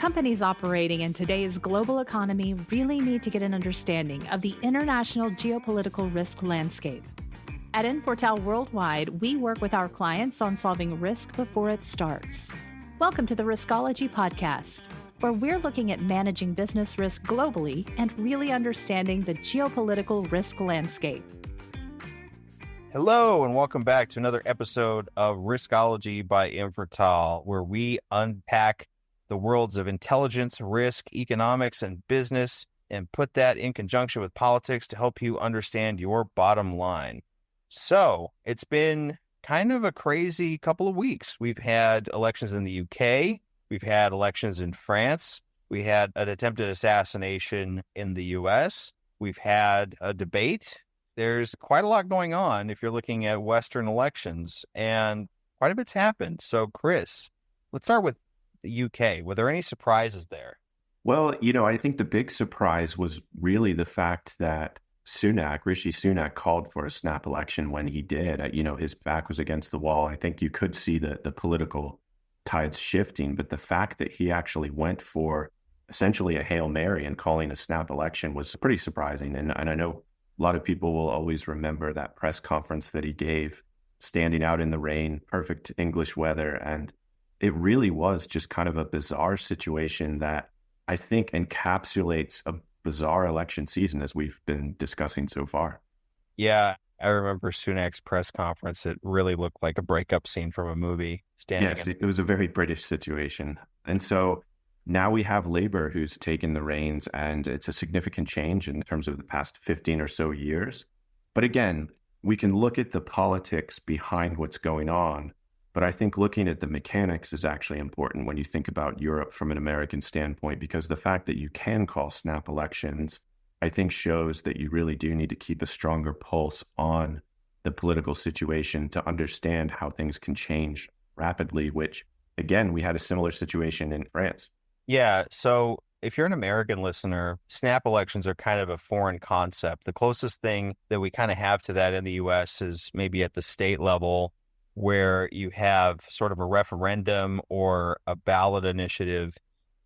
Companies operating in today's global economy really need to get an understanding of the international geopolitical risk landscape. At Infortal Worldwide, we work with our clients on solving risk before it starts. Welcome to the Riskology podcast, where we're looking at managing business risk globally and really understanding the geopolitical risk landscape. Hello, and welcome back to another episode of Riskology by Infortal, where we unpack the worlds of intelligence, risk, economics, and business, and put that in conjunction with politics to help you understand your bottom line. So it's been kind of a crazy couple of weeks. We've had elections in the UK. We've had elections in France. We had an attempted assassination in the US. We've had a debate. There's quite a lot going on if you're looking at Western elections, and quite a bit's happened. So, Chris, let's start with the UK. Were there any surprises there? Well, I think the big surprise was really the fact that Rishi Sunak called for a snap election when he did. His back was against the wall. I think you could see the political tides shifting, but the fact that he actually went for essentially a Hail Mary and calling a snap election was pretty surprising. And I know a lot of people will always remember that press conference that he gave, standing out in the rain, perfect English weather. And it really was just kind of a bizarre situation that I think encapsulates a bizarre election season as we've been discussing so far. Yeah, I remember Sunak's press conference. It really looked like a breakup scene from a movie. Yes, it was a very British situation. And so now we have Labour who's taken the reins, and it's a significant change in terms of the past 15 or so years. But again, we can look at the politics behind what's going on, but I think looking at the mechanics is actually important when you think about Europe from an American standpoint, because the fact that you can call snap elections, I think shows that you really do need to keep a stronger pulse on the political situation to understand how things can change rapidly, which, again, we had a similar situation in France. Yeah, so if you're an American listener, snap elections are kind of a foreign concept. The closest thing that we kind of have to that in the U.S. is maybe at the state level, where you have sort of a referendum or a ballot initiative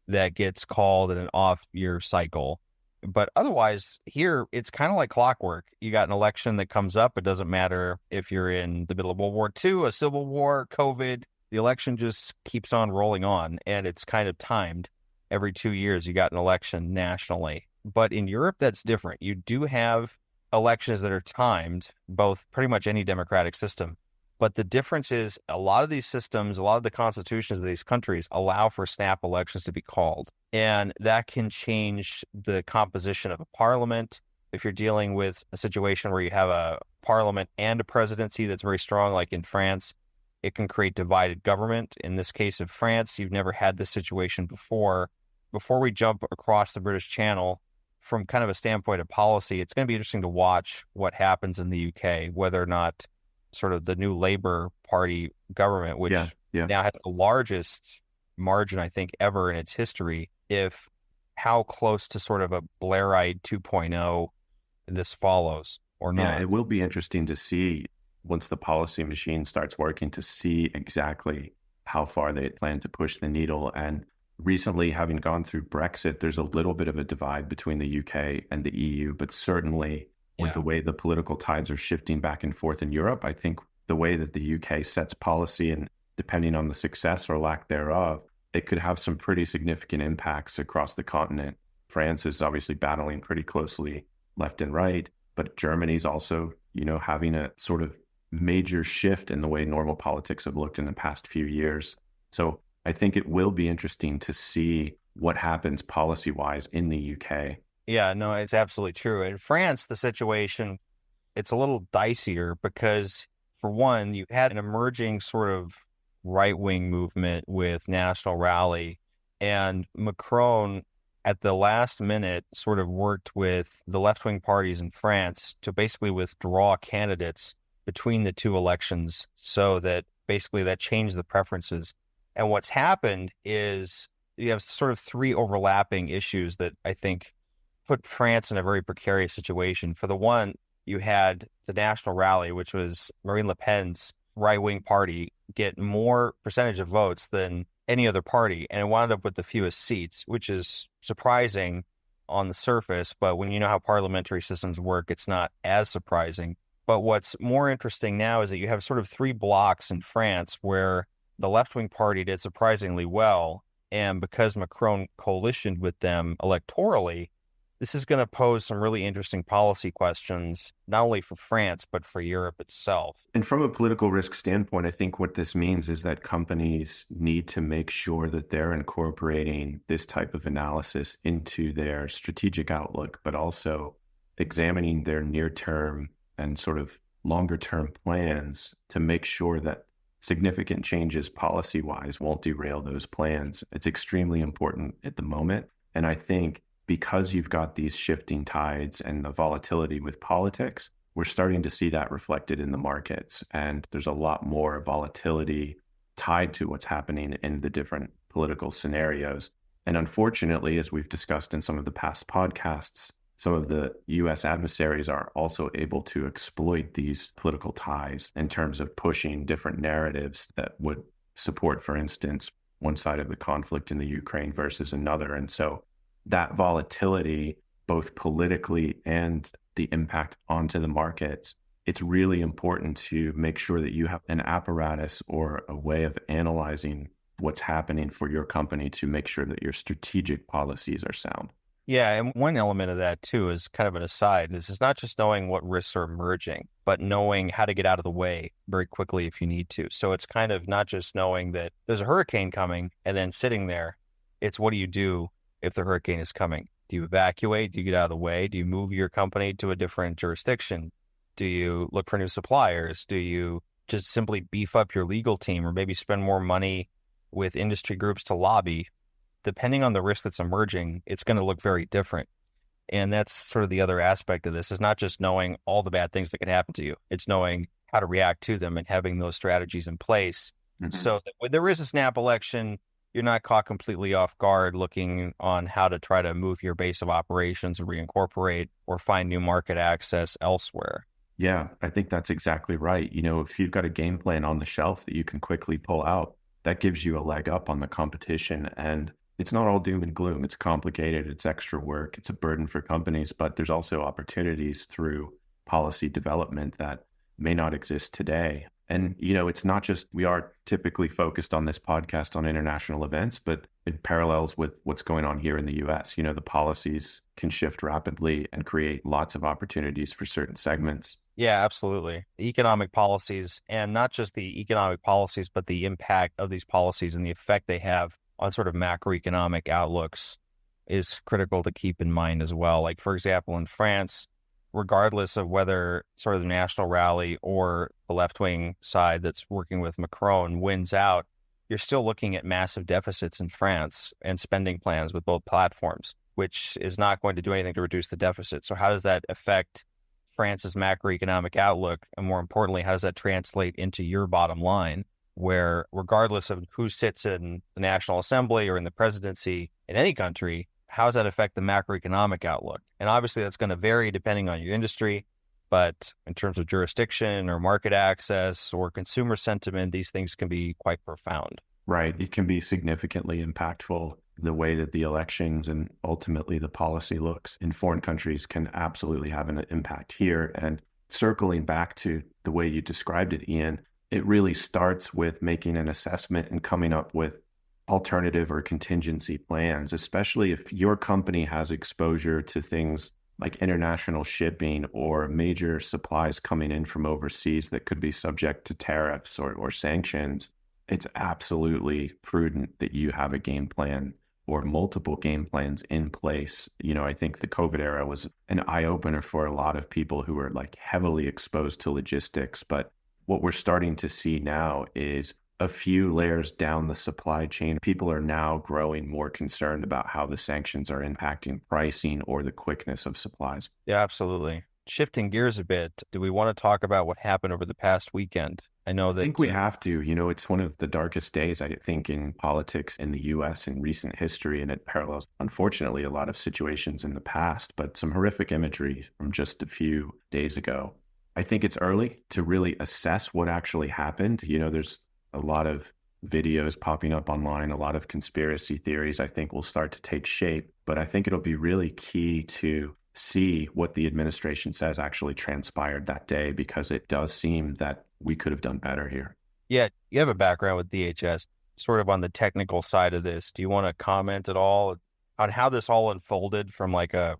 that gets called in an off-year cycle. But otherwise, here, it's kind of like clockwork. You got an election that comes up. It doesn't matter if you're in the middle of World War II, a civil war, COVID. The election just keeps on rolling on, and it's kind of timed. Every 2 years, you got an election nationally. But in Europe, that's different. You do have elections that are timed, both pretty much any democratic system. But the difference is a lot of these systems, a lot of the constitutions of these countries allow for snap elections to be called. And that can change the composition of a parliament. If you're dealing with a situation where you have a parliament and a presidency that's very strong, like in France, it can create divided government. In this case of France, you've never had this situation before. Before we jump across the British Channel, from kind of a standpoint of policy, it's going to be interesting to watch what happens in the UK, whether or not sort of the new Labour Party government, which now has the largest margin, I think, ever in its history, if how close to sort of a Blairite 2.0 this follows or not. Yeah, it will be interesting to see once the policy machine starts working to see exactly how far they plan to push the needle. And recently, having gone through Brexit, there's a little bit of a divide between the UK and the EU, but certainly with the way the political tides are shifting back and forth in Europe, I think the way that the UK sets policy, and depending on the success or lack thereof, it could have some pretty significant impacts across the continent. France is obviously battling pretty closely left and right, but Germany's also, having a sort of major shift in the way normal politics have looked in the past few years. So I think it will be interesting to see what happens policy-wise in the UK. Yeah, no, it's absolutely true. In France, the situation, it's a little dicier because, for one, you had an emerging sort of right-wing movement with National Rally, and Macron, at the last minute, sort of worked with the left-wing parties in France to basically withdraw candidates between the two elections, so that basically that changed the preferences. And what's happened is you have sort of three overlapping issues that I think put France in a very precarious situation. For the one, you had the National Rally, which was Marine Le Pen's right-wing party, get more percentage of votes than any other party, and it wound up with the fewest seats, which is surprising on the surface. But when you know how parliamentary systems work, it's not as surprising. But what's more interesting now is that you have sort of three blocks in France where the left-wing party did surprisingly well. And because Macron coalitioned with them electorally, this is going to pose some really interesting policy questions, not only for France, but for Europe itself. And from a political risk standpoint, I think what this means is that companies need to make sure that they're incorporating this type of analysis into their strategic outlook, but also examining their near-term and sort of longer-term plans to make sure that significant changes policy-wise won't derail those plans. It's extremely important at the moment. And I think because you've got these shifting tides and the volatility with politics, we're starting to see that reflected in the markets. And there's a lot more volatility tied to what's happening in the different political scenarios. And unfortunately, as we've discussed in some of the past podcasts, some of the US adversaries are also able to exploit these political ties in terms of pushing different narratives that would support, for instance, one side of the conflict in the Ukraine versus another. And so that volatility, both politically and the impact onto the markets, it's really important to make sure that you have an apparatus or a way of analyzing what's happening for your company to make sure that your strategic policies are sound. Yeah, and one element of that, too, is kind of an aside. This is not just knowing what risks are emerging, but knowing how to get out of the way very quickly if you need to. So it's kind of not just knowing that there's a hurricane coming and then sitting there. It's what do you do if the hurricane is coming? Do you evacuate? Do you get out of the way? Do you move your company to a different jurisdiction? Do you look for new suppliers? Do you just simply beef up your legal team or maybe spend more money with industry groups to lobby? Depending on the risk that's emerging, it's going to look very different. And that's sort of the other aspect of this, is not just knowing all the bad things that can happen to you. It's knowing how to react to them and having those strategies in place so that when there is a snap election, you're not caught completely off guard looking on how to try to move your base of operations or reincorporate or find new market access elsewhere. Yeah, I think that's exactly right. You know, if you've got a game plan on the shelf that you can quickly pull out, that gives you a leg up on the competition. And it's not all doom and gloom. It's complicated. It's extra work. It's a burden for companies, but there's also opportunities through policy development that may not exist today. And, you know, it's not just, we are typically focused on this podcast on international events, but it parallels with what's going on here in the US. You know, the policies can shift rapidly and create lots of opportunities for certain segments. Yeah, absolutely. The economic policies, and not just the economic policies, but the impact of these policies and the effect they have on sort of macroeconomic outlooks is critical to keep in mind as well. Like, for example, in France, regardless of whether sort of the national rally or the left-wing side that's working with Macron wins out, you're still looking at massive deficits in France and spending plans with both platforms, which is not going to do anything to reduce the deficit. So how does that affect France's macroeconomic outlook? And more importantly, how does that translate into your bottom line, where regardless of who sits in the National Assembly or in the presidency in any country, how does that affect the macroeconomic outlook? And obviously that's going to vary depending on your industry, but in terms of jurisdiction or market access or consumer sentiment, these things can be quite profound. Right. It can be significantly impactful. The way that the elections and ultimately the policy looks in foreign countries can absolutely have an impact here. And circling back to the way you described it, Ian, it really starts with making an assessment and coming up with alternative or contingency plans, especially if your company has exposure to things like international shipping or major supplies coming in from overseas that could be subject to tariffs or sanctions. It's absolutely prudent that you have a game plan or multiple game plans in place. You know, I think the COVID era was an eye-opener for a lot of people who were like heavily exposed to logistics, but what we're starting to see now is a few layers down the supply chain. People are now growing more concerned about how the sanctions are impacting pricing or the quickness of supplies. Yeah, absolutely. Shifting gears a bit, do we want to talk about what happened over the past weekend? I think we have to. You know, it's one of the darkest days, I think, in politics in the U.S. in recent history, and it parallels, unfortunately, a lot of situations in the past, but some horrific imagery from just a few days ago. I think it's early to really assess what actually happened. You know, there's a lot of videos popping up online, a lot of conspiracy theories, I think will start to take shape. But I think it'll be really key to see what the administration says actually transpired that day, because it does seem that we could have done better here. Yeah, you have a background with DHS, sort of on the technical side of this. Do you want to comment at all on how this all unfolded from like a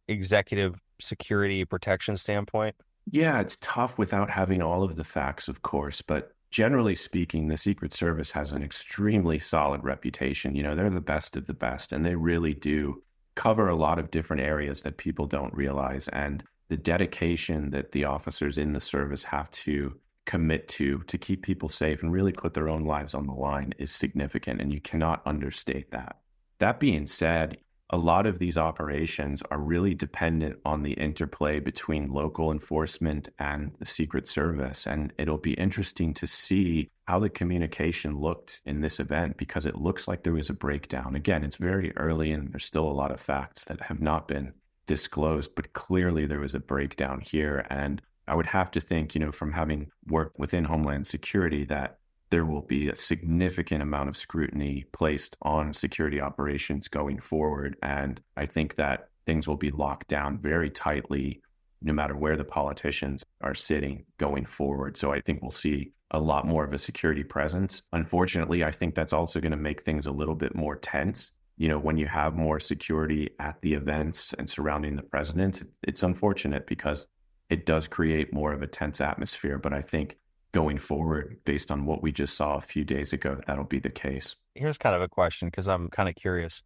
executive security protection standpoint? Yeah, it's tough without having all of the facts, of course, but generally speaking, the Secret Service has an extremely solid reputation. You know, they're the best of the best, and they really do cover a lot of different areas that people don't realize. And the dedication that the officers in the service have to commit to keep people safe and really put their own lives on the line is significant, and you cannot understate that. That being said, a lot of these operations are really dependent on the interplay between local enforcement and the Secret Service. And it'll be interesting to see how the communication looked in this event, because it looks like there was a breakdown. Again, it's very early and there's still a lot of facts that have not been disclosed, but clearly there was a breakdown here. And I would have to think, you know, from having worked within Homeland Security, that there will be a significant amount of scrutiny placed on security operations going forward. And I think that things will be locked down very tightly, no matter where the politicians are sitting going forward. So I think we'll see a lot more of a security presence. Unfortunately, I think that's also going to make things a little bit more tense. You know, when you have more security at the events and surrounding the president, it's unfortunate because it does create more of a tense atmosphere. But I think going forward, based on what we just saw a few days ago, that'll be the case. Here's kind of a question, because I'm kind of curious,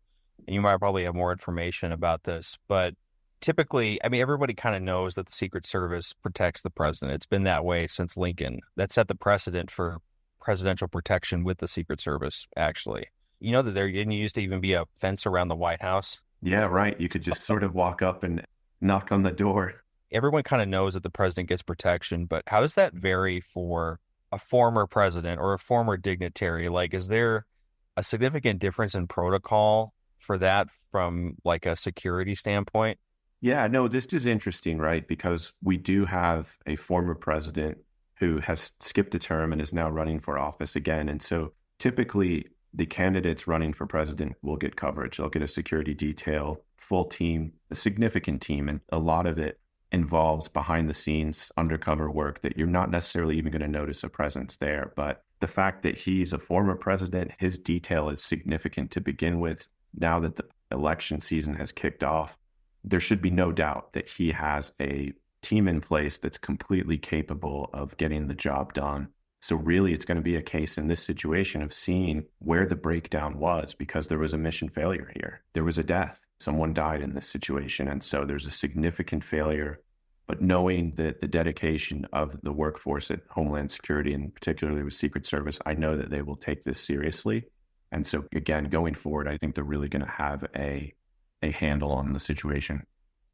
and you might probably have more information about this, but typically, I mean, everybody kind of knows that the Secret Service protects the president. It's been that way since Lincoln. That set the precedent for presidential protection with the Secret Service, actually. You know that there didn't used to even be a fence around the White House? Yeah, right. You could just sort of walk up and knock on the door. Everyone kind of knows that the president gets protection, but how does that vary for a former president or a former dignitary? Like, is there a significant difference in protocol for that from like a security standpoint? Yeah, no, this is interesting, right? Because we do have a former president who has skipped a term and is now running for office again. And so typically the candidates running for president will get coverage. They'll get a security detail, full team, a significant team, and a lot of it involves behind the scenes undercover work that you're not necessarily even going to notice a presence there. But the fact that he's a former president, his detail is significant to begin with. Now that the election season has kicked off, there should be no doubt that he has a team in place that's completely capable of getting the job done. So really, it's going to be a case in this situation of seeing where the breakdown was, because there was a mission failure here. There was a death. Someone died in this situation. And so there's a significant failure. But knowing that the dedication of the workforce at Homeland Security, and particularly with Secret Service, I know that they will take this seriously. And so again, going forward, I think they're really going to have a handle on the situation.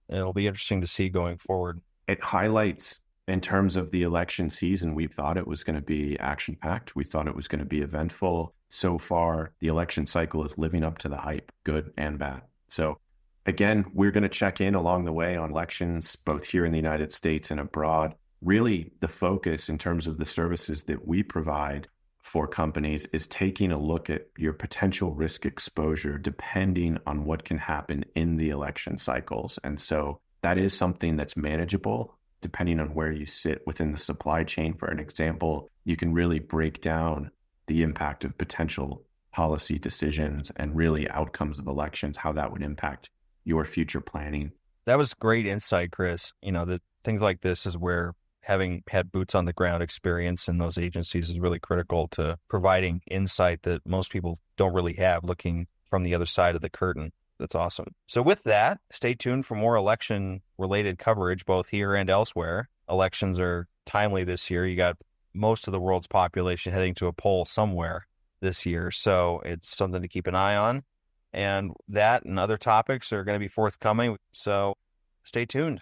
It'll be interesting to see going forward. It highlights, in terms of the election season, we thought it was going to be action-packed. We thought it was going to be eventful. So far, the election cycle is living up to the hype, good and bad. So again, we're going to check in along the way on elections, both here in the United States and abroad. Really, the focus in terms of the services that we provide for companies is taking a look at your potential risk exposure depending on what can happen in the election cycles. And so that is something that's manageable depending on where you sit within the supply chain. For an example, you can really break down the impact of potential policy decisions and really outcomes of elections, how that would impact your future planning. That was great insight, Chris. You know, that things like this is where having had boots on the ground experience in those agencies is really critical to providing insight that most people don't really have looking from the other side of the curtain. That's awesome. So with that, stay tuned for more election-related coverage, both here and elsewhere. Elections are timely this year. You got most of the world's population heading to a poll somewhere this year. So it's something to keep an eye on. And that and other topics are going to be forthcoming. So stay tuned.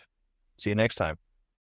See you next time.